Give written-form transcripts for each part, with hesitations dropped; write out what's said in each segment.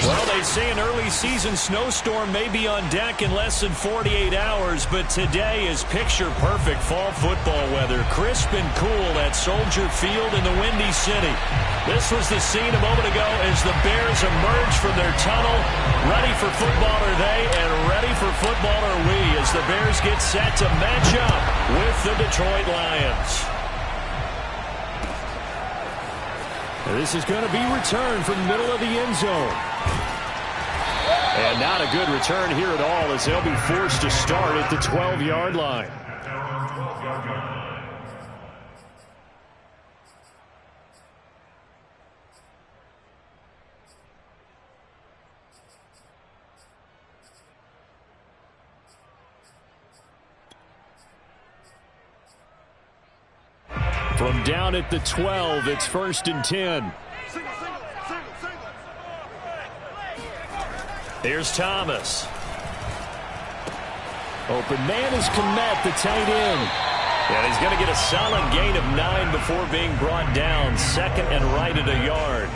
Well, they say an early season snowstorm may be on deck in less than 48 hours, but today is picture-perfect fall football weather. Crisp and cool at Soldier Field in the Windy City. This was the scene a moment ago as the Bears emerge from their tunnel. Ready for football are they, and ready for football are we as the Bears get set to match up with the Detroit Lions. This is going to be returned from the middle of the end zone. And not a good return here at all as they'll be forced to start at the 12-yard line. From down at the 12, it's 1st and 10. Here's Thomas. Open man is Kmet, the tight end. And he's going to get a solid gain of 9 before being brought down. 2nd and right at a yard.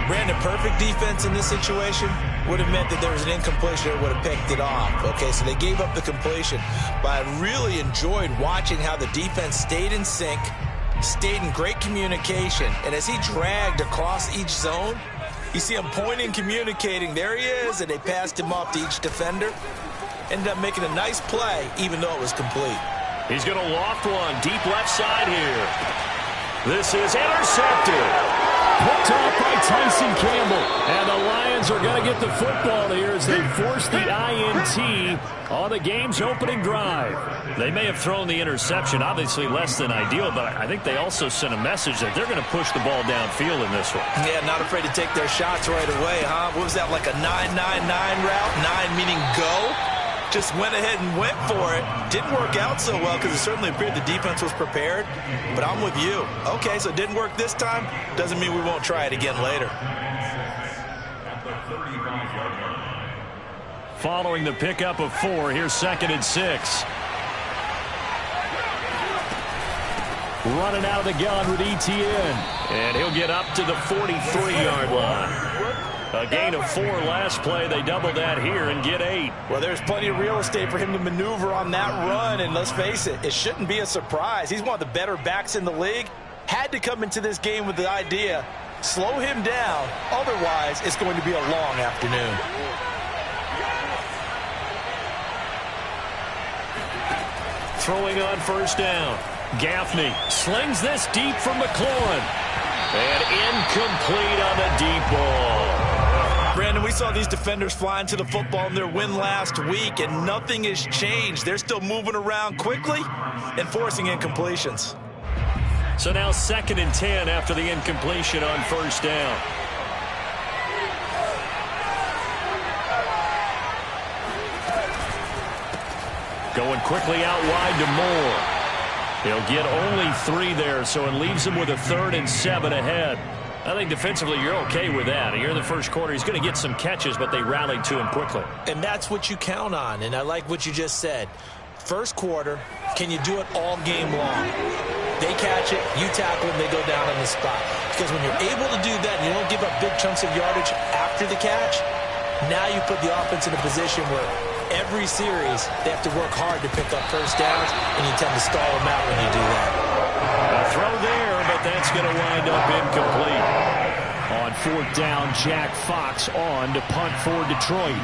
Brandon, perfect defense in this situation would have meant that there was an incompletion that would have picked it off. Okay, so they gave up the completion. But I really enjoyed watching how the defense stayed in sync, stayed in great communication, and as he dragged across each zone, you see him pointing, communicating. There he is, and they passed him off to each defender. Ended up making a nice play, even though it was complete. He's going to loft one deep left side here. This is intercepted. Picked off by Tyson Campbell. And the Lions are going to get the football here as they force the INT on the game's opening drive. They may have thrown the interception, obviously less than ideal, but I think they also sent a message that they're going to push the ball downfield in this one. Yeah, not afraid to take their shots right away, huh? What was that, like a 9-9-9 route? 9 meaning go? Just went ahead and went for it. Didn't work out so well because it certainly appeared the defense was prepared. But I'm with you. Okay, so it didn't work this time. Doesn't mean we won't try it again later. Following the pickup of 4, here's 2nd and 6. Running out of the gun with Etienne. And he'll get up to the 43-yard line. A gain of 4 last play. They double that here and get 8. Well, there's plenty of real estate for him to maneuver on that run, and let's face it, it shouldn't be a surprise. He's one of the better backs in the league. Had to come into this game with the idea, slow him down, otherwise it's going to be a long afternoon. Throwing on 1st down. Gaffney slings this deep for McLaurin. And incomplete on the deep ball. Brandon, we saw these defenders flying to the football in their win last week, and nothing has changed. They're still moving around quickly and forcing incompletions. So now 2nd and 10 after the incompletion on 1st down. Going quickly out wide to Moore. He'll get only 3 there, so it leaves him with a 3rd and 7 ahead. I think defensively you're okay with that. Here in the first quarter, he's going to get some catches, but they rallied to him quickly. And that's what you count on, and I like what you just said. First quarter, can you do it all game long? They catch it, you tackle them, they go down on the spot. Because when you're able to do that and you don't give up big chunks of yardage after the catch, now you put the offense in a position where every series they have to work hard to pick up 1st downs, and you tend to stall them out when you do that. A throw there, but that's going to wind up incomplete. On 4th down, Jack Fox on to punt for Detroit.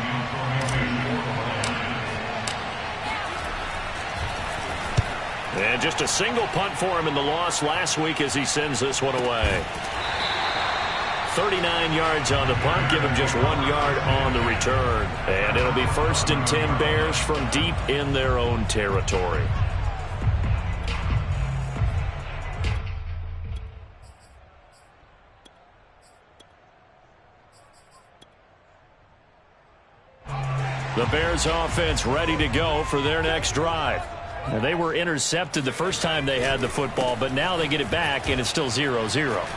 And just a single punt for him in the loss last week as he sends this one away. 39 yards on the punt, give him just 1 yard on the return. And it'll be 1st and 10 Bears from deep in their own territory. The Bears offense ready to go for their next drive. And they were intercepted the first time they had the football, but now they get it back, and it's still 0-0.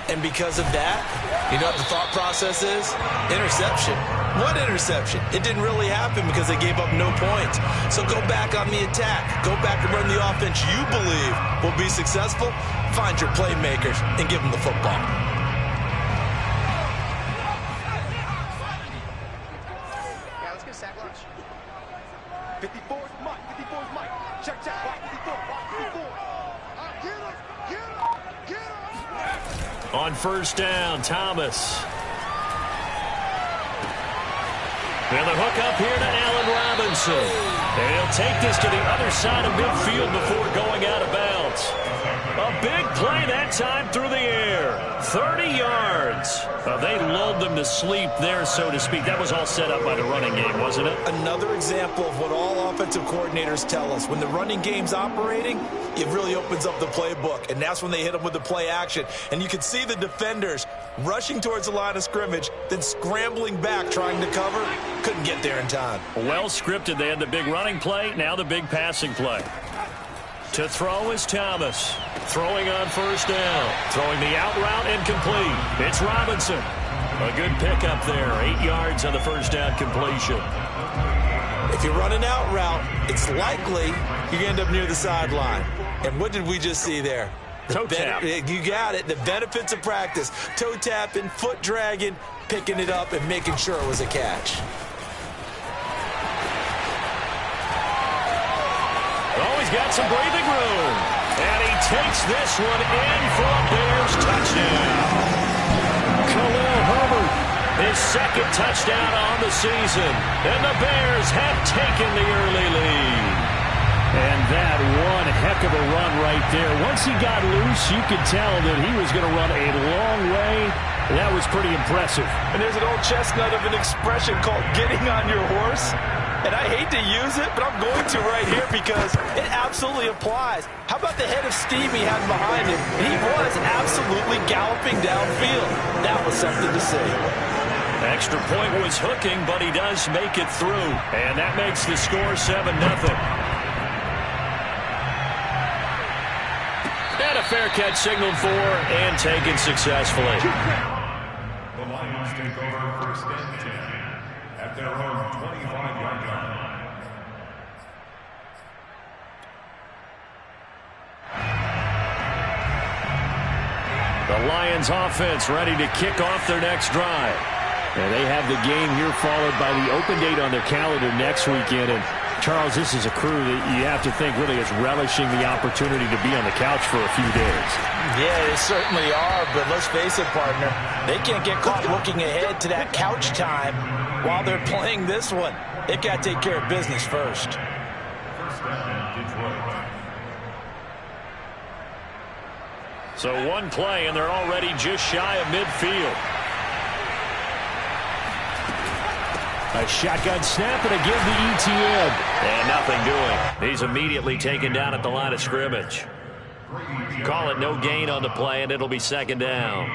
And because of that, you know what the thought process is? Interception. What interception? It didn't really happen because they gave up no points. So go back on the attack. Go back and run the offense you believe will be successful. Find your playmakers and give them the football. On first down, Thomas. And the hook up here to Allen Robinson. And he'll take this to the other side of midfield before going out of bounds. A big play that time through the air. 30 yards. They lulled them to sleep there, so to speak. That was all set up by the running game, wasn't it? Another example of what all offensive coordinators tell us. When the running game's operating, it really opens up the playbook. And that's when they hit them with the play action. And you can see the defenders rushing towards the line of scrimmage, then scrambling back, trying to cover. Couldn't get there in time. Well scripted. They had the big running play, now the big passing play. To throw is Thomas. Throwing on first down. Throwing the out route incomplete. It's Robinson. A good pickup there. 8 yards on the first down completion. If you run an out route, it's likely you end up near the sideline. And what did we just see there? Toe tap. You got it. The benefits of practice. Toe tapping, foot dragging, picking it up, and making sure it was a catch. Oh, he's got some breathing room. And he takes this one in for a Bears touchdown. Khalil Herbert, his second touchdown on the season. And the Bears have taken the early lead. And that one heck of a run right there. Once he got loose, you could tell that he was going to run a long way. That was pretty impressive. And there's an old chestnut of an expression called getting on your horse. And I hate to use it, but I'm going to right here because it absolutely applies. How about the head of steam he had behind him? He was absolutely galloping downfield. That was something to see. Extra point was hooking, but he does make it through. And that makes the score 7-0. And a fair catch signaled for and taken successfully. The Lions take over first and 10 at their own 25-yard line. The Lions offense ready to kick off their next drive. And they have the game here followed by the open date on their calendar next weekend. And Charles, this is a crew that you have to think really is relishing the opportunity to be on the couch for a few days. Yeah, they certainly are, but let's face it, partner. They can't get caught looking ahead to that couch time while they're playing this one. They've got to take care of business first. First down, Detroit. So one play, and they're already just shy of midfield. A shotgun snap and a give to ETN. And nothing doing. He's immediately taken down at the line of scrimmage. Call it no gain on the play, and it'll be second down.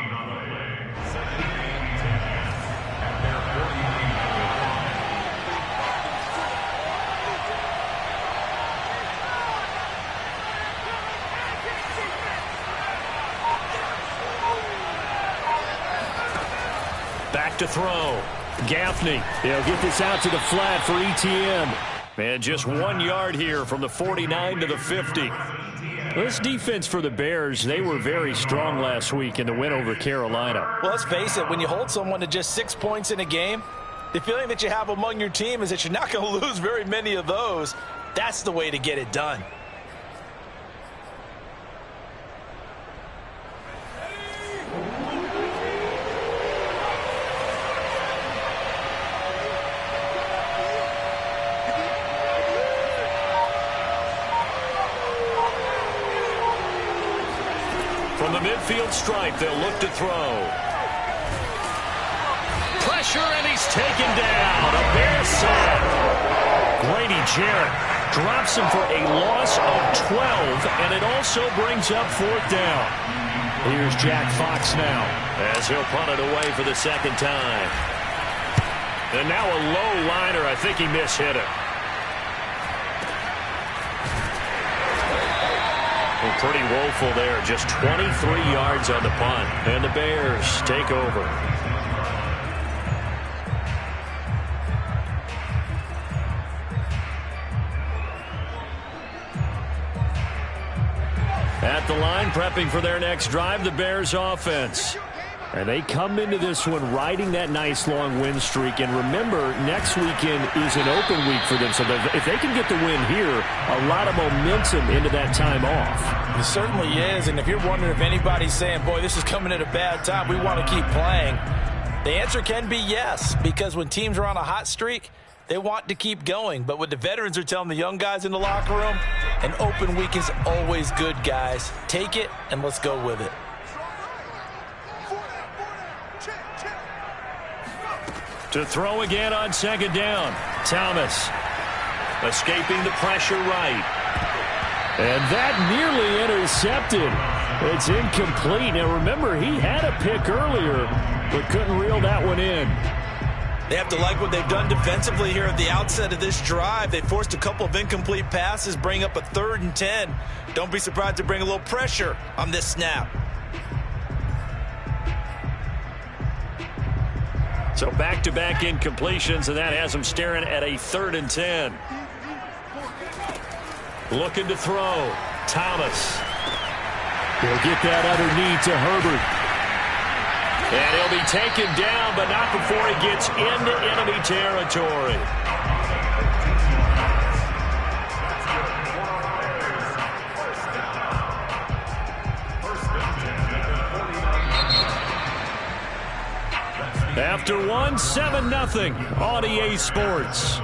Back to throw. Gaffney, he'll get this out to the flat for ETN. And just 1 yard here from the 49 to the 50. This defense for the Bears, they were very strong last week in the win over Carolina. Well, let's face it, when you hold someone to just 6 points in a game, the feeling that you have among your team is that you're not going to lose very many of those. That's the way to get it done. From the midfield stripe, they'll look to throw. Pressure, and he's taken down. A Bear sack. Grady Jarrett drops him for a loss of 12, and it also brings up fourth down. Here's Jack Fox now, as he'll punt it away for the second time. And now a low liner. I think he mishit it. Well, pretty woeful there. Just 23 yards on the punt. And the Bears take over. At the line, prepping for their next drive, the Bears offense. And they come into this one riding that nice long win streak. And remember, next weekend is an open week for them. So if they can get the win here, a lot of momentum into that time off. It certainly is. And if you're wondering if anybody's saying, boy, this is coming at a bad time, we want to keep playing, the answer can be yes. Because when teams are on a hot streak, they want to keep going. But what the veterans are telling the young guys in the locker room, an open week is always good, guys. Take it and let's go with it. To throw again on second down. Thomas escaping the pressure right. And that nearly intercepted. It's incomplete. Now remember, he had a pick earlier, but couldn't reel that one in. They have to like what they've done defensively here at the outset of this drive. They forced a couple of incomplete passes, bring up a 3rd and 10. Don't be surprised to bring a little pressure on this snap. So back-to-back incompletions, and that has them staring at a 3rd and 10. Looking to throw. Thomas. He'll get that underneath to Herbert. And he'll be taken down, but not before he gets into enemy territory. After one, 7-0 on EA Sports.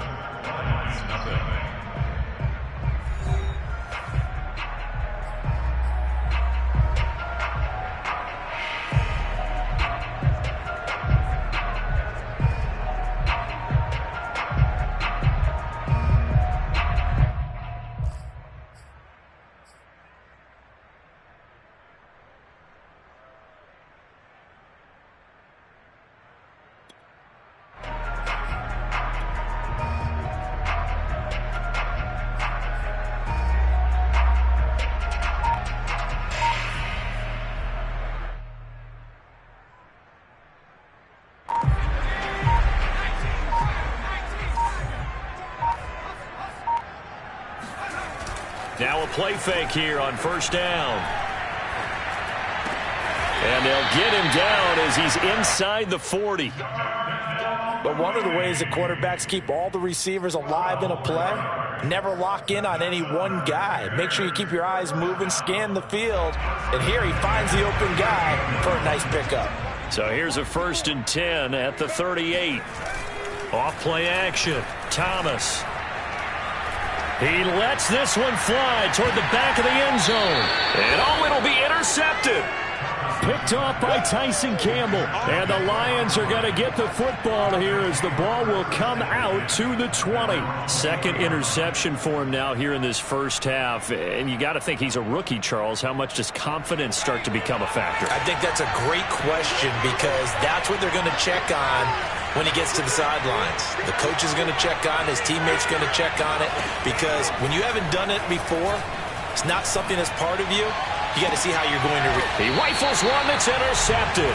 Now a play fake here on first down. And they'll get him down as he's inside the 40. But one of the ways that quarterbacks keep all the receivers alive in a play, never lock in on any one guy. Make sure you keep your eyes moving, scan the field. And here he finds the open guy for a nice pickup. So here's a 1st and 10 at the 38. Off play action. Thomas. He lets this one fly toward the back of the end zone. And it'll be intercepted. Picked off by Tyson Campbell. And the Lions are going to get the football here as the ball will come out to the 20. Second interception for him now here in this first half. And you got to think he's a rookie, Charles. How much does confidence start to become a factor? I think that's a great question because that's what they're going to check on when he gets to the sidelines. The coach is going to check on, his teammates going to check on it, because when you haven't done it before, it's not something that's part of you. You got to see how you're going to react. He rifles one that's intercepted.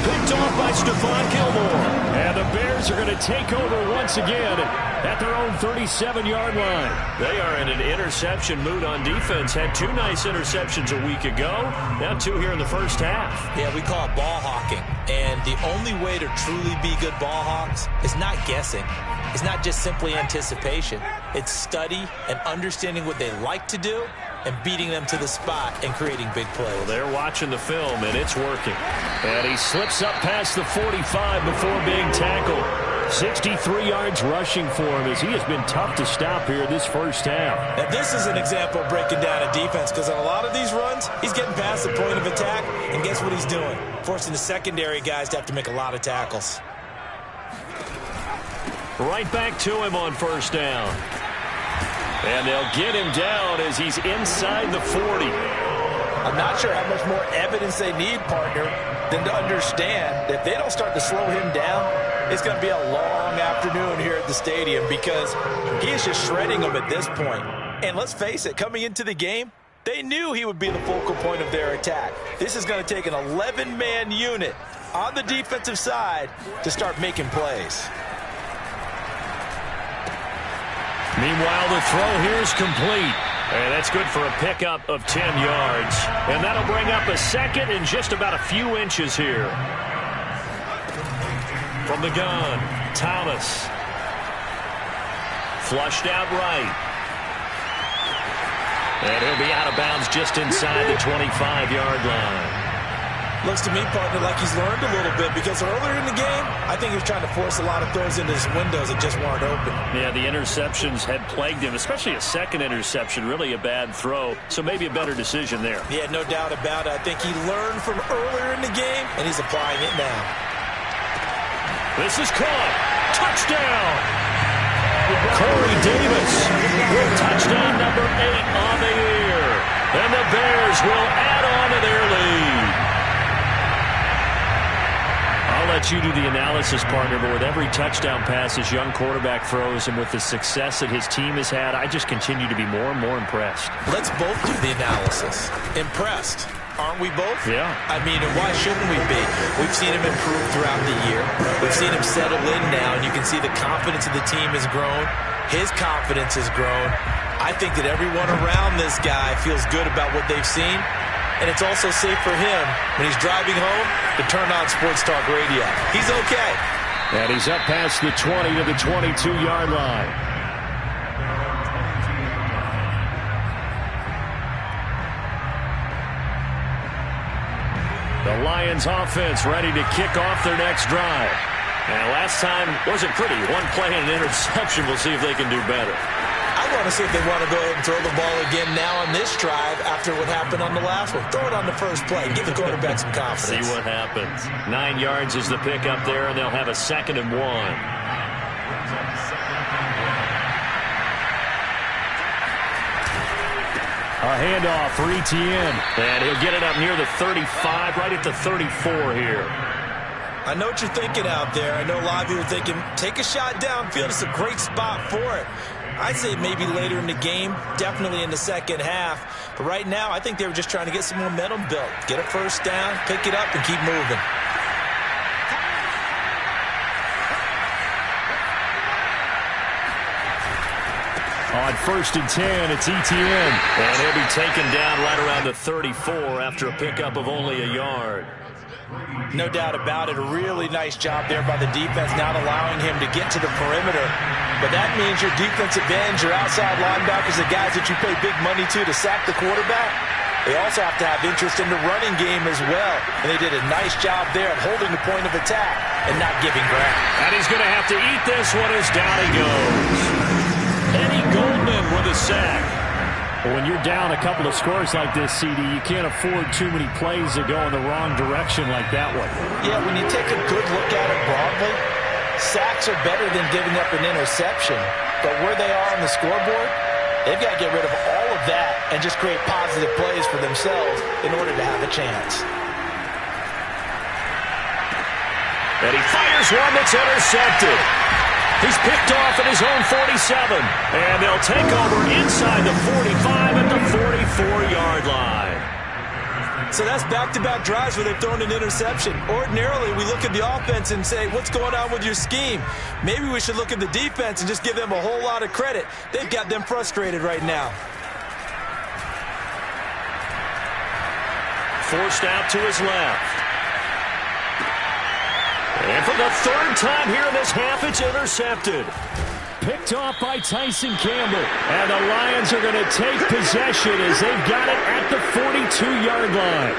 Picked off by Stephon Gilmore. And the Bears are going to take over once again at their own 37-yard line. They are in an interception mood on defense. Had 2 nice interceptions a week ago. Now 2 here in the first half. Yeah, we call it ball hawking. And the only way to truly be good ball hawks is not guessing. It's not just simply anticipation. It's study and understanding what they like to do and beating them to the spot and creating big plays. Well, they're watching the film, and it's working. And he slips up past the 45 before being tackled. 63 yards rushing for him as he has been tough to stop here this first half. Now, this is an example of breaking down a defense because on a lot of these runs, he's getting past the point of attack, and guess what he's doing? Forcing the secondary guys to have to make a lot of tackles. Right back to him on first down. And they'll get him down as he's inside the 40. I'm not sure how much more evidence they need, partner, than to understand that if they don't start to slow him down, it's going to be a long afternoon here at the stadium because he is just shredding them at this point. And let's face it, coming into the game, they knew he would be the focal point of their attack. This is going to take an 11-man unit on the defensive side to start making plays. Meanwhile, the throw here is complete. And that's good for a pickup of 10 yards. And that'll bring up a second and just about a few inches here. From the gun, Thomas. Flushed out right. And he'll be out of bounds just inside the 25-yard line. Looks to me, partner, like he's learned a little bit, because earlier in the game, I think he was trying to force a lot of throws into his windows that just weren't open. Yeah, the interceptions had plagued him, especially a second interception, really a bad throw, so maybe a better decision there. Yeah, no doubt about it. I think he learned from earlier in the game, and he's applying it now. This is caught. Touchdown! Corey Davis with touchdown number 8 on the year. And the Bears will add on to their lead. I'll let you do the analysis, partner, but with every touchdown pass his young quarterback throws and with the success that his team has had, I just continue to be more and more impressed. Let's both do the analysis. Impressed. Aren't we both? Yeah. I mean, and why shouldn't we be? We've seen him improve throughout the year. We've seen him settle in now, and you can see the confidence of the team has grown. His confidence has grown. I think that everyone around this guy feels good about what they've seen. And it's also safe for him when he's driving home to turn on Sports Talk Radio. He's okay. And he's up past the 20 to the 22-yard line. The Lions offense ready to kick off their next drive. And last time wasn't pretty. One play and an interception. We'll see if they can do better. I want to see if they want to go ahead and throw the ball again now on this drive after what happened on the last one. Throw it on the first play and give the quarterback some confidence. See what happens. 9 yards is the pickup there, and they'll have a 2nd and 1. A handoff for Etienne. And he'll get it up near the 35, right at the 34 here. I know what you're thinking out there. I know a lot of you are thinking, take a shot downfield. It's a great spot for it. I'd say maybe later in the game, definitely in the second half. But right now, I think they were just trying to get some momentum built. Get a first down, pick it up, and keep moving. On 1st and 10, it's Etienne. And he'll be taken down right around the 34 after a pickup of only a yard. No doubt about it. A really nice job there by the defense, not allowing him to get to the perimeter. But that means your defensive ends, your outside linebackers, the guys that you pay big money to sack the quarterback, they also have to have interest in the running game as well. And they did a nice job there at holding the point of attack and not giving ground. And he's going to have to eat this one as down he goes. Eddie Goldman with a sack. Well, when you're down a couple of scores like this, CD, you can't afford too many plays that go in the wrong direction like that one. Yeah, when you take a good look at it broadly, sacks are better than giving up an interception. But where they are on the scoreboard, they've got to get rid of all of that and just create positive plays for themselves in order to have a chance. And he fires one that's intercepted. He's picked off at his own 47. And they'll take over inside the 45 at the 44-yard line. So that's back-to-back drives where they've thrown an interception. Ordinarily, we look at the offense and say, what's going on with your scheme? Maybe we should look at the defense and just give them a whole lot of credit. They've got them frustrated right now. Forced out to his left. And for the 3rd time here in this half, it's intercepted. Picked off by Tyson Campbell. And the Lions are going to take possession as they've got it at the 42-yard line.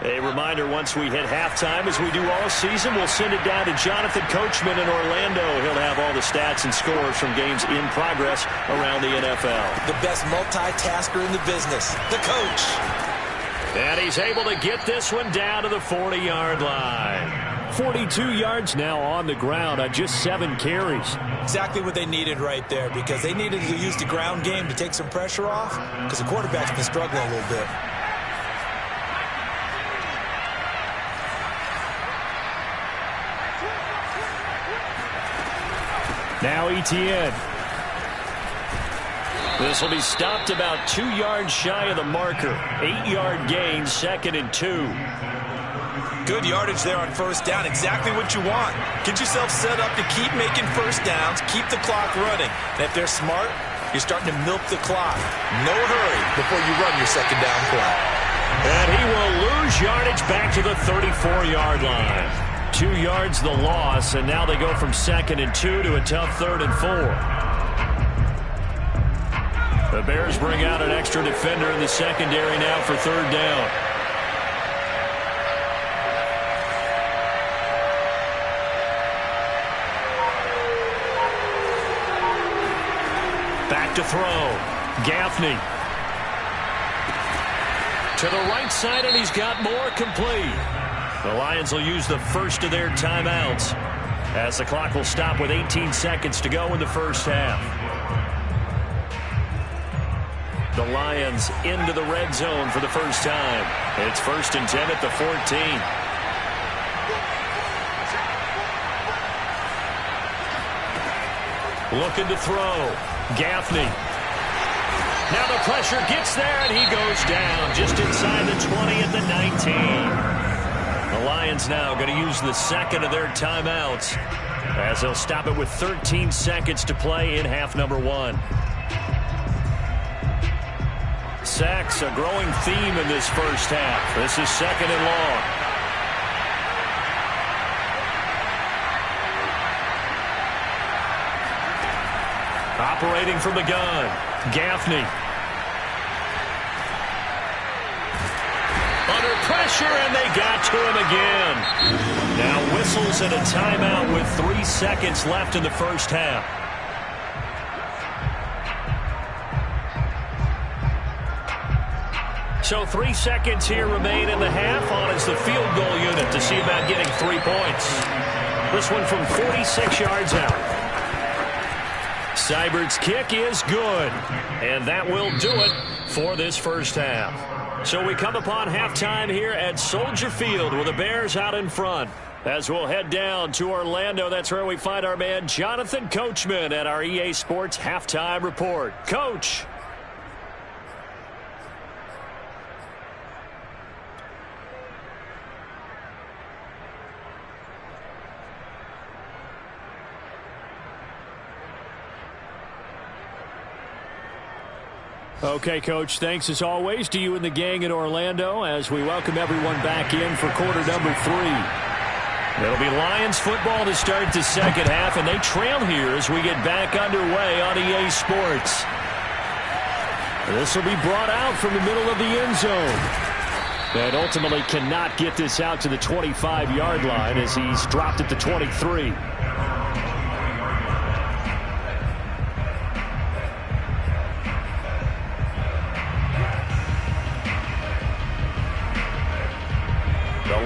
A reminder, once we hit halftime, as we do all season, we'll send it down to Jonathan Coachman in Orlando. He'll have all the stats and scores from games in progress around the NFL. The best multitasker in the business, the coach. And he's able to get this one down to the 40-yard line. 42 yards now on the ground on just 7 carries. Exactly what they needed right there, because they needed to use the ground game to take some pressure off, because the quarterback's been struggling a little bit. Now Etienne. This will be stopped about 2 yards shy of the marker. 8-yard gain, 2nd and 2. Good yardage there on first down. Exactly what you want. Get yourself set up to keep making first downs, keep the clock running. And if they're smart, you're starting to milk the clock. No hurry before you run your second down play. And he will lose yardage back to the 34-yard line. 2 yards the loss, and now they go from 2nd and 2 to a tough 3rd and 4. The Bears bring out an extra defender in the secondary now for 3rd down. Back to throw. Gaffney. To the right side, and he's got more complete. The Lions will use the first of their timeouts as the clock will stop with 18 seconds to go in the first half. The Lions into the red zone for the first time. It's 1st and 10 at the 14. Looking to throw. Gaffney. Now the pressure gets there, and he goes down just inside the 20 at the 19. The Lions now going to use the second of their timeouts as they'll stop it with 13 seconds to play in half number 1. Sacks, a growing theme in this first half. This is 2nd and long. Operating from the gun, Gaffney. Under pressure, and they got to him again. Now whistles and a timeout with 3 seconds left in the first half. So 3 seconds here remain in the half. On is the field goal unit to see about getting 3 points. This one from 46 yards out. Seibert's kick is good, and that will do it for this first half. So we come upon halftime here at Soldier Field with the Bears out in front. As we'll head down to Orlando, that's where we find our man Jonathan Coachman at our EA Sports Halftime Report. Coach. Okay, Coach, thanks as always to you and the gang in Orlando as we welcome everyone back in for quarter number 3. It'll be Lions football to start the second half, and they trail here as we get back underway on EA Sports. This will be brought out from the middle of the end zone. And ultimately cannot get this out to the 25-yard line as he's dropped at the 23.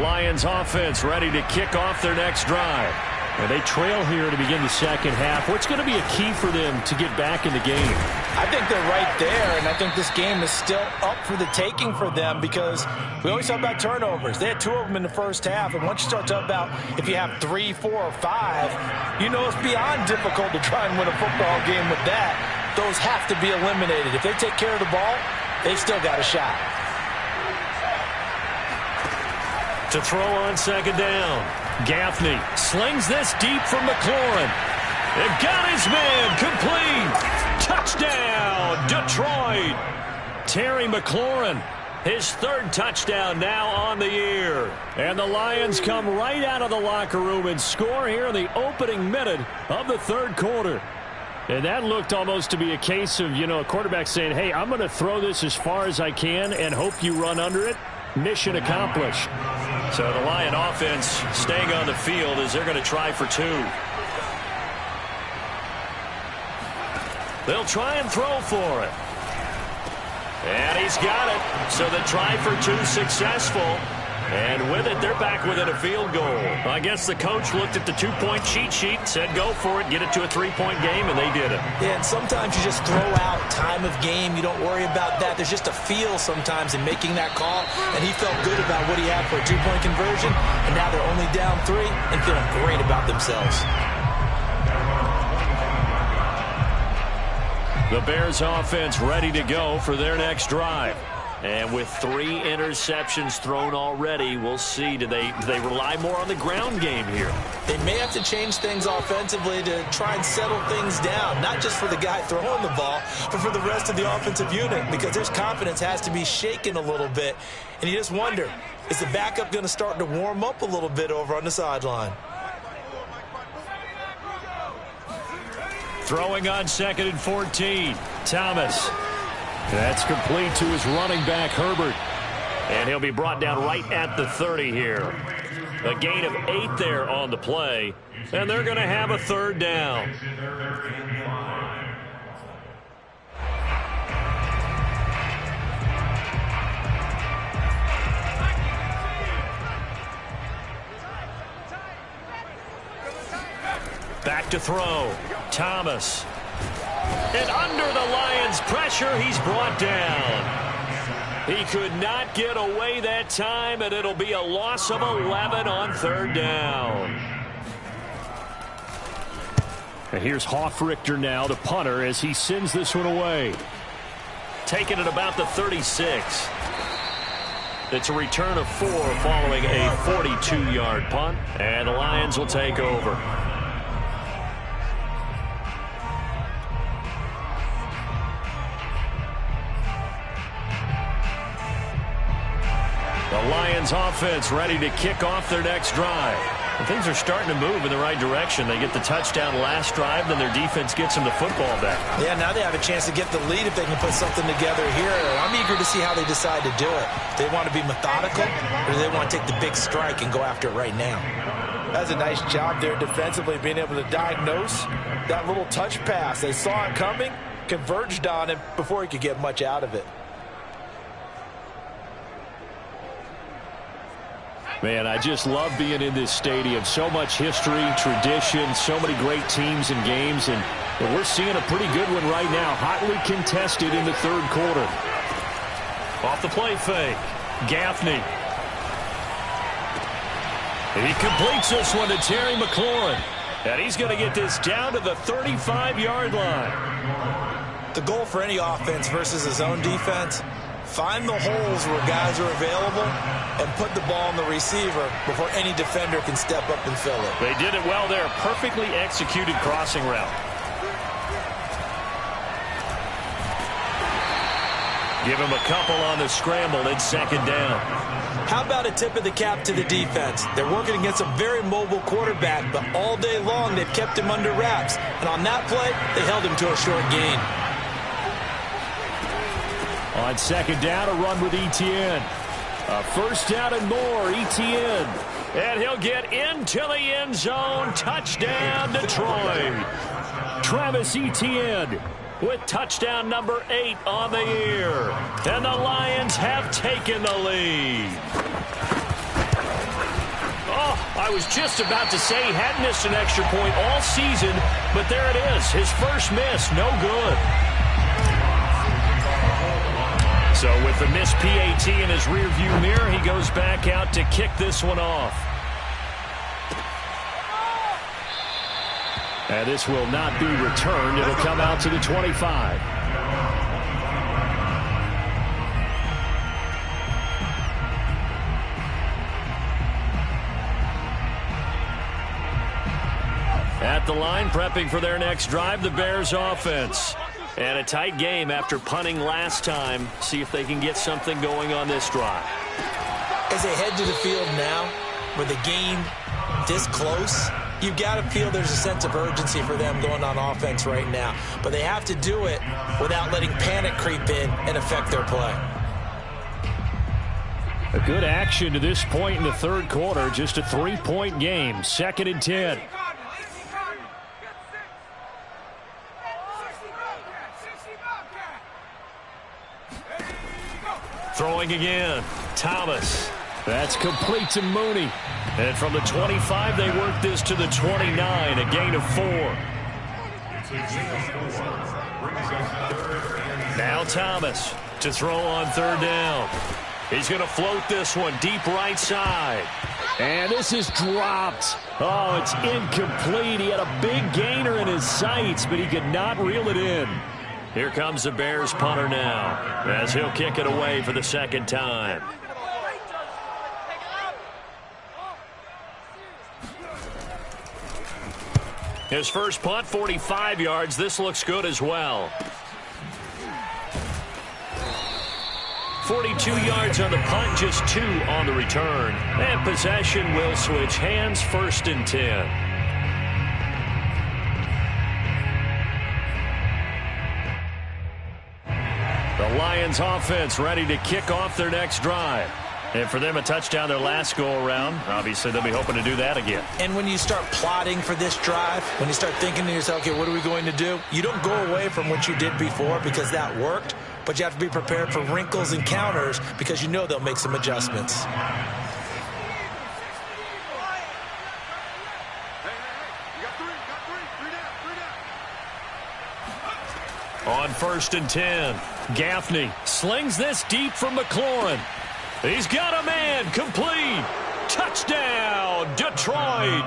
Lions offense ready to kick off their next drive. And they trail here to begin the second half. What's going to be a key for them to get back in the game? I think they're right there, and I think this game is still up for the taking for them because we always talk about turnovers. They had 2 of them in the first half, and once you start talking about if you have 3, 4, or 5, you know it's beyond difficult to try and win a football game with that. Those have to be eliminated. If they take care of the ball, they've still got a shot. To throw on second down. Gaffney slings this deep from McLaurin. It got his man complete. Touchdown, Detroit. Terry McLaurin, his 3rd touchdown now on the year. And the Lions come right out of the locker room and score here in the opening minute of the 3rd quarter. And that looked almost to be a case of, a quarterback saying, hey, I'm going to throw this as far as I can and hope you run under it. Mission accomplished. So the Lion offense staying on the field as they're going to try for 2. They'll try and throw for it. And he's got it. So the try for 2 successful. And with it, they're back within a field goal. I guess the coach looked at the 2-point cheat sheet, said go for it, get it to a 3-point game, and they did it. Yeah, and sometimes you just throw out time of game. You don't worry about that. There's just a feel sometimes in making that call, and he felt good about what he had for a 2-point conversion, and now they're only down 3 and feeling great about themselves. The Bears offense ready to go for their next drive. And with 3 interceptions thrown already, we'll see. Do they rely more on the ground game here? They may have to change things offensively to try and settle things down, not just for the guy throwing the ball, but for the rest of the offensive unit, because their confidence has to be shaken a little bit. And you just wonder, is the backup going to start to warm up a little bit over on the sideline? Throwing on 2nd and 14. Thomas. That's complete to his running back, Herbert. And he'll be brought down right at the 30 here. A gain of 8 there on the play. And they're going to have a 3rd down. Back to throw. Thomas. And under the Lions' pressure, he's brought down. He could not get away that time, and it'll be a loss of 11 on 3rd down. And here's Hofrichter now, the punter, as he sends this one away. Taking it about the 36. It's a return of 4 following a 42-yard punt, and the Lions will take over. The Lions offense ready to kick off their next drive. And things are starting to move in the right direction. They get the touchdown last drive, then their defense gets them the football back. Yeah, now they have a chance to get the lead if they can put something together here. I'm eager to see how they decide to do it. Do they want to be methodical, or do they want to take the big strike and go after it right now? That's a nice job there defensively, being able to diagnose that little touch pass. They saw it coming, converged on him before he could get much out of it. Man, I just love being in this stadium. So much history, tradition, so many great teams and games, and we're seeing a pretty good one right now. Hotly contested in the 3rd quarter. Off the play fake. Gaffney. And he completes this one to Terry McLaurin. And he's going to get this down to the 35-yard line. The goal for any offense versus his own defense, find the holes where guys are available and put the ball on the receiver before any defender can step up and fill it. They did it well there. Perfectly executed crossing route. Give him a couple on the scramble. It's 2nd down. How about a tip of the cap to the defense? They're working against a very mobile quarterback, but all day long they've kept him under wraps. And on that play, they held him to a short gain. On 2nd down, a run with Etienne. A 1st down and more, Etienne. And he'll get into the end zone. Touchdown, Detroit. Travis Etienne with touchdown number 8 on the year. And the Lions have taken the lead. Oh, I was just about to say he hadn't missed an extra point all season, but there it is. His first miss, no good. So with the missed PAT in his rearview mirror, he goes back out to kick this one off. And this will not be returned. It'll come out to the 25. At the line, prepping for their next drive, the Bears offense. And a tight game after punting last time. See if they can get something going on this drive. As they head to the field now, with the game this close, you've got to feel there's a sense of urgency for them going on offense right now. But they have to do it without letting panic creep in and affect their play. A good action to this point in the 3rd quarter. Just a 3-point game. 2nd and 10. Throwing again. Thomas. That's complete to Mooney. And from the 25, they work this to the 29, a gain of 4. Now Thomas to throw on 3rd down. He's going to float this one deep right side. And this is dropped. Oh, it's incomplete. He had a big gainer in his sights, but he could not reel it in. Here comes the Bears punter now, as he'll kick it away for the second time. His first punt, 45 yards. This looks good as well. 42 yards on the punt, just 2 on the return. And possession will switch hands, 1st and 10. The Lions offense ready to kick off their next drive. And for them, a touchdown their last go-around. Obviously, they'll be hoping to do that again. And when you start plotting for this drive, when you start thinking to yourself, okay, what are we going to do? You don't go away from what you did before because that worked, but you have to be prepared for wrinkles and counters because you know they'll make some adjustments. On 1st and 10, Gaffney slings this deep from McLaurin. He's got a man, complete. Touchdown, Detroit.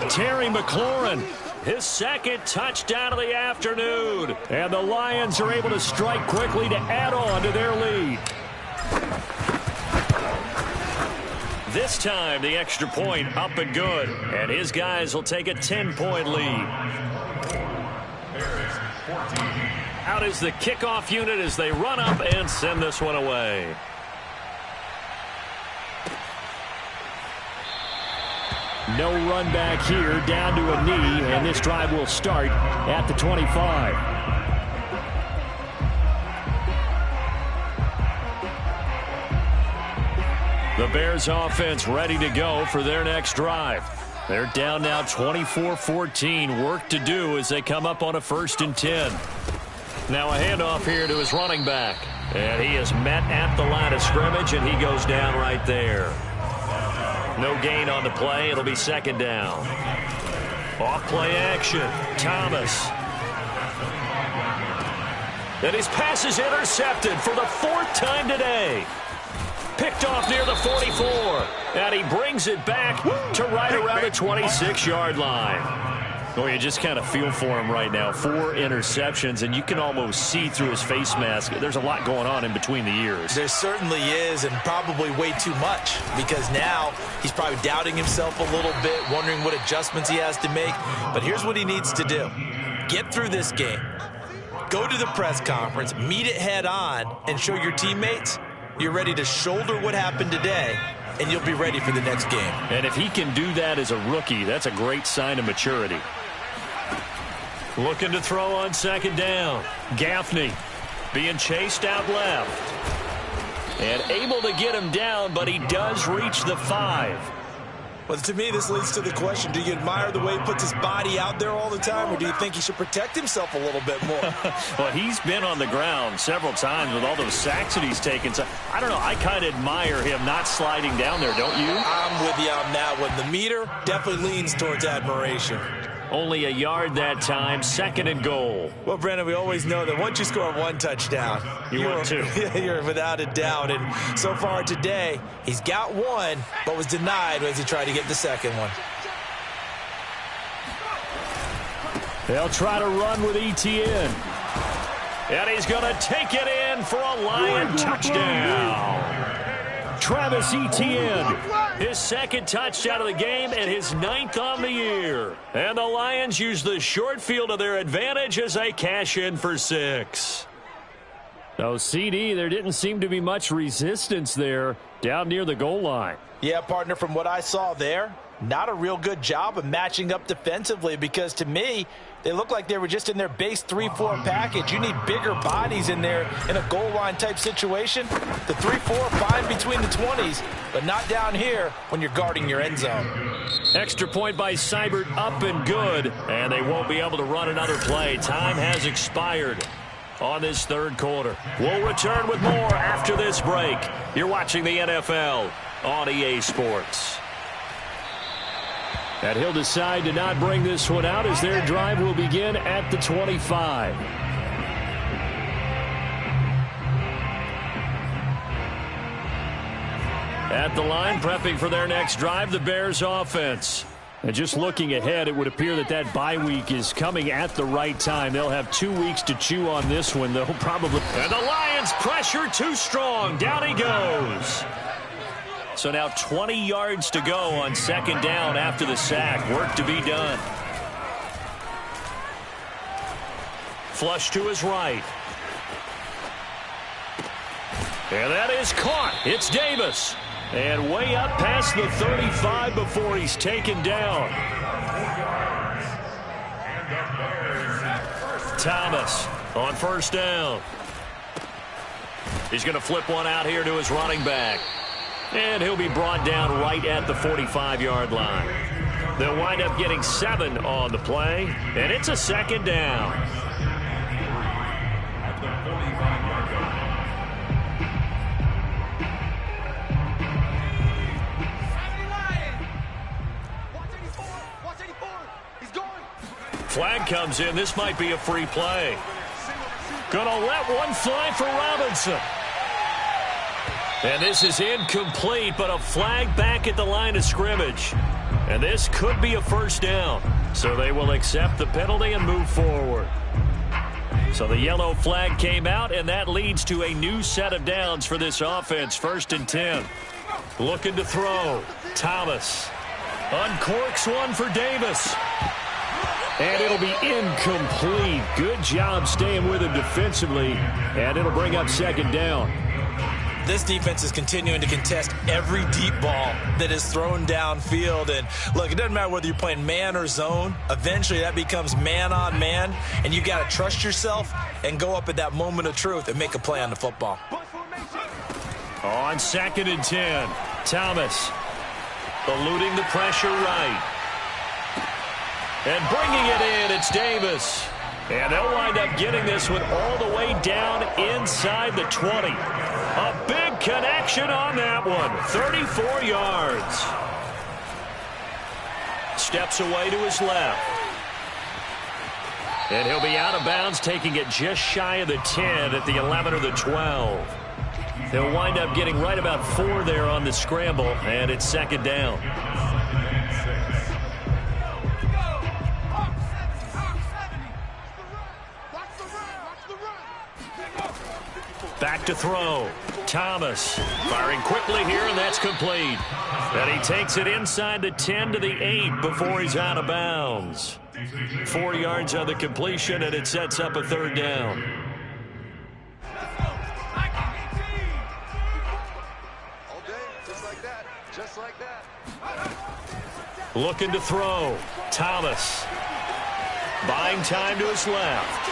Terry McLaurin, his second touchdown of the afternoon. And the Lions are able to strike quickly to add on to their lead. This time, the extra point up and good. And his guys will take a 10-point lead. Out is the kickoff unit as they run up and send this one away. No run back here, down to a knee, and this drive will start at the 25. The Bears offense ready to go for their next drive. They're down now 24-14. Work to do as they come up on a 1st and 10. Now a handoff here to his running back. And he is met at the line of scrimmage, and he goes down right there. No gain on the play. It'll be 2nd down. Off play action. Thomas. And his pass is intercepted for the 4th time today. Picked off near the 44. And he brings it back to right around the 26-yard line. Well, you just kind of feel for him right now. 4 interceptions, and you can almost see through his face mask. There's a lot going on in between the ears. There certainly is, and probably way too much, because now he's probably doubting himself a little bit, wondering what adjustments he has to make. But here's what he needs to do. Get through this game. Go to the press conference, meet it head on, and show your teammates you're ready to shoulder what happened today, and you'll be ready for the next game. And if he can do that as a rookie, that's a great sign of maturity. Looking to throw on 2nd down. Gaffney being chased out left. And able to get him down, but he does reach the 5. Well, to me, this leads to the question, do you admire the way he puts his body out there all the time, or do you think he should protect himself a little bit more? Well, he's been on the ground several times with all those sacks that he's taken. So, I don't know. I kind of admire him not sliding down there, don't you? I'm with you on that one. The meter definitely leans towards admiration. Only a yard that time, 2nd and goal. Well, Brandon, we always know that once you score 1 touchdown, you're 2. You're without a doubt. And so far today, he's got 1, but was denied as he tried to get the 2nd one. They'll try to run with Etienne. And he's going to take it in for a Lion touchdown. Travis Etienne, his 2nd touchdown of the game and his 9th on the year. And the Lions use the short field to their advantage as they cash in for 6. So, CD, there didn't seem to be much resistance there down near the goal line. Yeah, partner, from what I saw there, not a real good job of matching up defensively, because to me, they look like they were just in their base 3-4 package. You need bigger bodies in there in a goal line type situation. The 3-4 fine between the 20s, but not down here when you're guarding your end zone. Extra point by Seibert, up and good, and they won't be able to run another play. Time has expired on this 3rd quarter. We'll return with more after this break. You're watching the NFL on EA Sports. And he'll decide to not bring this one out as their drive will begin at the 25. At the line, prepping for their next drive, the Bears offense. And just looking ahead, it would appear that bye week is coming at the right time. They'll have 2 weeks to chew on this one. They'll probably... And the Lions pressure too strong. Down he goes. So now 20 yards to go on second down after the sack. Work to be done. Flush to his right. And that is caught. It's Davis. And way up past the 35 before he's taken down. Thomas on first down. He's going to flip one out here to his running back. And he'll be brought down right at the 45-yard line. They'll wind up getting 7 on the play. And it's a second down. Flag comes in. This might be a free play. Gonna let one fly for Robinson. And this is incomplete, but a flag back at the line of scrimmage. And this could be a first down. So they will accept the penalty and move forward. So the yellow flag came out, and that leads to a new set of downs for this offense. 1st and 10. Looking to throw. Thomas uncorks one for Davis. And it'll be incomplete. Good job staying with him defensively. And it'll bring up second down. This defense is continuing to contest every deep ball that is thrown downfield. And look, it doesn't matter whether you're playing man or zone. Eventually that becomes man on man. And you got to trust yourself and go up at that moment of truth and make a play on the football. On 2nd and 10. Thomas eluding the pressure right. And bringing it in, it's Davis. And they'll wind up getting this one all the way down inside the 20. A big connection on that one. 34 yards. Steps away to his left. And he'll be out of bounds, taking it just shy of the 10 at the 11 or the 12. They'll wind up getting right about 4 there on the scramble, and it's second down. Back to throw. Thomas firing quickly here, and that's complete. And he takes it inside the 10 to the 8 before he's out of bounds. 4 yards on the completion, and it sets up a third down. Looking to throw. Thomas buying time to his left.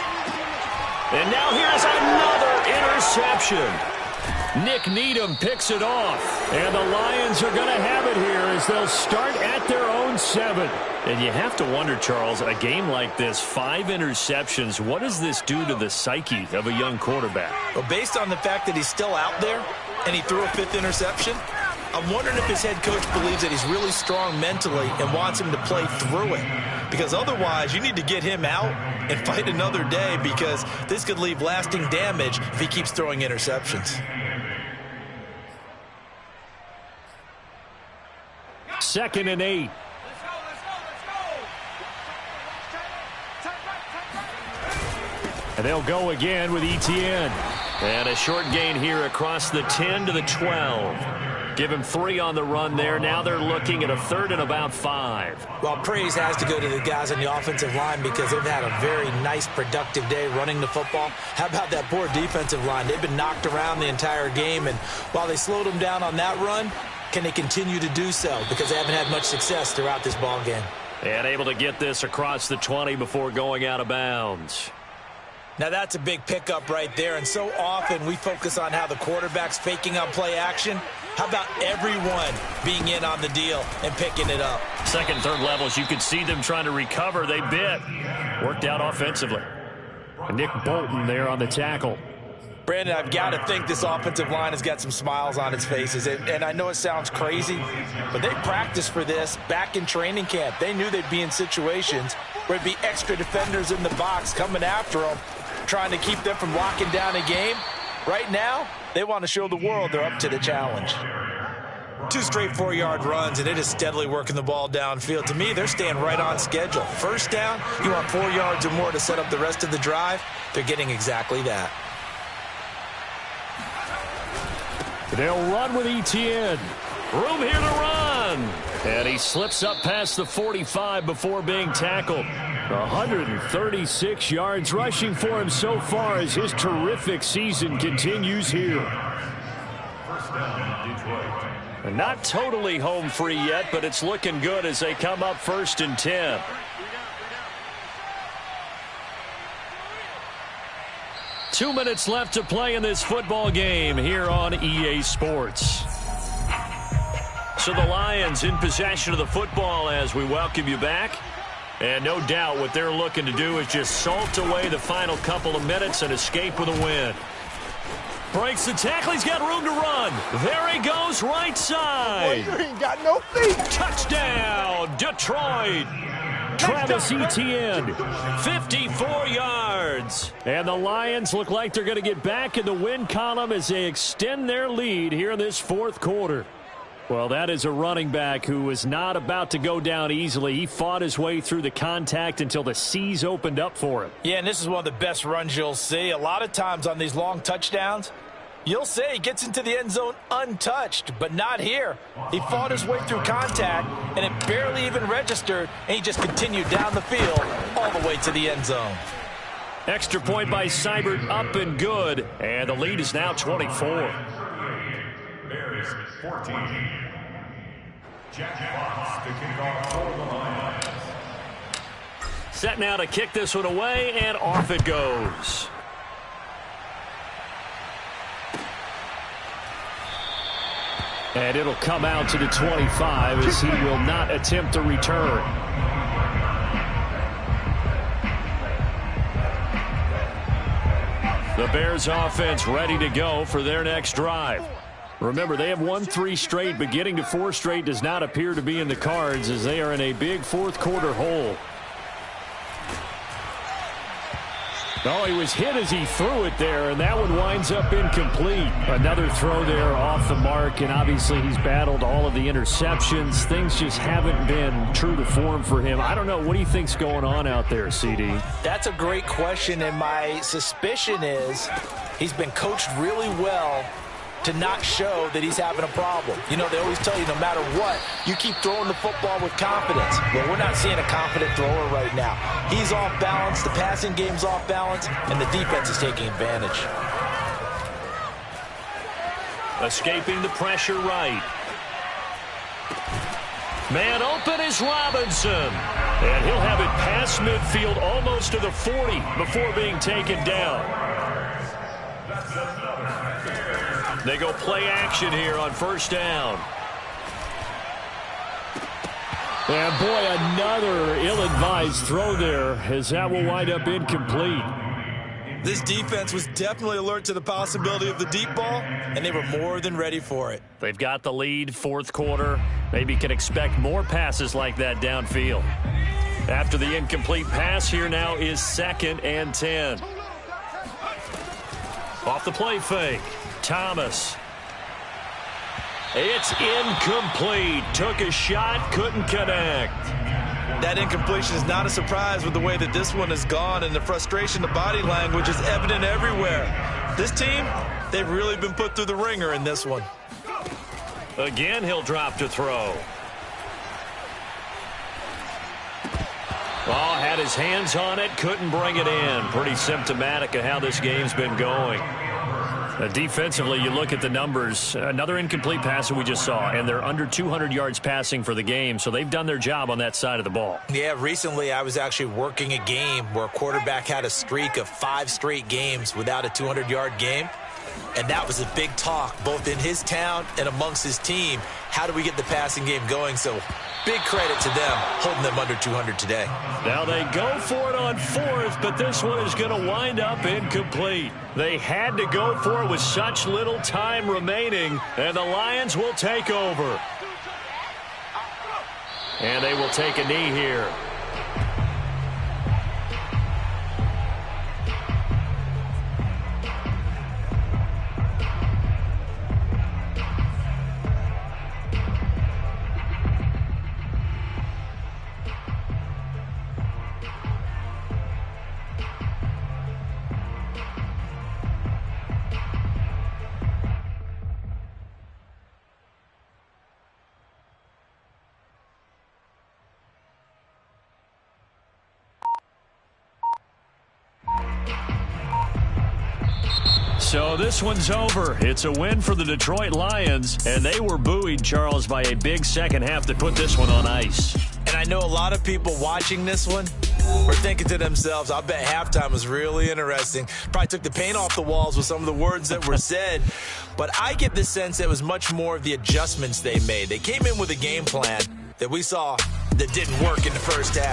And now here's another interception. Nick Needham picks it off. And the Lions are going to have it here as they'll start at their own 7. And you have to wonder, Charles, a game like this, 5 interceptions, what does this do to the psyche of a young quarterback? Well, based on the fact that he's still out there and he threw a 5th interception, I'm wondering if his head coach believes that he's really strong mentally and wants him to play through it. Because otherwise, you need to get him out and fight another day, because this could leave lasting damage if he keeps throwing interceptions. 2nd and 8. And they'll go again with Etienne. And a short gain here across the 10 to the 12. Give him 3 on the run there. Now they're looking at a 3rd and about 5. Well, praise has to go to the guys on the offensive line, because they've had a very nice, productive day running the football. How about that poor defensive line? They've been knocked around the entire game, and while they slowed them down on that run, can they continue to do so? Because they haven't had much success throughout this ball game. And able to get this across the 20 before going out of bounds. Now that's a big pickup right there, and so often we focus on how the quarterback's faking on play action. How about everyone being in on the deal and picking it up? 2nd, 3rd levels, you could see them trying to recover. They bit. Worked out offensively. Nick Bolton there on the tackle. Brandon, I've got to think this offensive line has got some smiles on its faces. And I know it sounds crazy, but they practiced for this back in training camp. They knew they'd be in situations where it'd be extra defenders in the box coming after them, trying to keep them from locking down a game. Right now, they want to show the world they're up to the challenge. 2 straight 4-yard runs, and it is steadily working the ball downfield. To me, they're staying right on schedule. First down, you want 4 yards or more to set up the rest of the drive. They're getting exactly that. They'll run with Etienne. Room here to run. And he slips up past the 45 before being tackled. 136 yards rushing for him so far as his terrific season continues here. First down, Detroit. Not totally home free yet, but it's looking good as they come up 1st and 10. Two minutes left to play in this football game here on EA Sports. So the Lions in possession of the football as we welcome you back. And no doubt what they're looking to do is just salt away the final couple of minutes and escape with a win. Breaks the tackle. He's got room to run. There he goes, right side. Boy, you ain't got no feet. Touchdown, Detroit. Travis Etienne, 54 yards. And the Lions look like they're going to get back in the win column as they extend their lead here in this 4th quarter. Well, that is a running back who was not about to go down easily. He fought his way through the contact until the seas opened up for him. Yeah, and this is one of the best runs you'll see. A lot of times on these long touchdowns, you'll say he gets into the end zone untouched, but not here. He fought his way through contact, and it barely even registered, and he just continued down the field all the way to the end zone. Extra point by Seibert, up and good, and the lead is now 24. Bears 14. Jack Fox to kick off for the Lions. Set now to kick this one away, and off it goes. And it'll come out to the 25 as he will not attempt to return. The Bears offense ready to go for their next drive. Remember, they have won 3 straight, but getting to 4 straight does not appear to be in the cards as they are in a big 4th quarter hole. Oh, he was hit as he threw it there, and that one winds up incomplete. Another throw there off the mark, and obviously he's battled all of the interceptions. Things just haven't been true to form for him. I don't know. What do you think's going on out there, CD? That's a great question, and my suspicion is he's been coached really well to not show that he's having a problem. You know, they always tell you no matter what, you keep throwing the football with confidence. Well, we're not seeing a confident thrower right now. He's off balance, the passing game's off balance, and the defense is taking advantage. Escaping the pressure right. Man open is Robinson. And he'll have it past midfield almost to the 40 before being taken down. They go play action here on 1st down. And boy, another ill-advised throw there as that will wind up incomplete. This defense was definitely alert to the possibility of the deep ball, and they were more than ready for it. They've got the lead, 4th quarter. Maybe can expect more passes like that downfield. After the incomplete pass, here now is 2nd and 10. Off the play fake. Thomas. It's incomplete. Took a shot, couldn't connect. That incompletion is not a surprise with the way that this one has gone, and the frustration, the body language is evident everywhere. This team, they've really been put through the ringer in this one. Again, he'll drop to throw. Oh, had his hands on it, couldn't bring it in. Pretty symptomatic of how this game's been going. Defensively, you look at the numbers. Another incomplete pass that we just saw, and they're under 200 yards passing for the game, so they've done their job on that side of the ball. Yeah, recently I was actually working a game where a quarterback had a streak of 5 straight games without a 200-yard game, and that was a big talk both in his town and amongst his team. How do we get the passing game going? So big credit to them holding them under 200 today. Now they go for it on 4th, but this one is going to wind up incomplete. They had to go for it with such little time remaining, and the Lions will take over. And they will take a knee here. So this one's over. It's a win for the Detroit Lions, and they were buoyed, Charles, by a big second half that put this one on ice. And I know a lot of people watching this one were thinking to themselves, I bet halftime was really interesting. Probably took the paint off the walls with some of the words that were said. But I get the sense it was much more of the adjustments they made. They came in with a game plan that we saw that didn't work in the first half.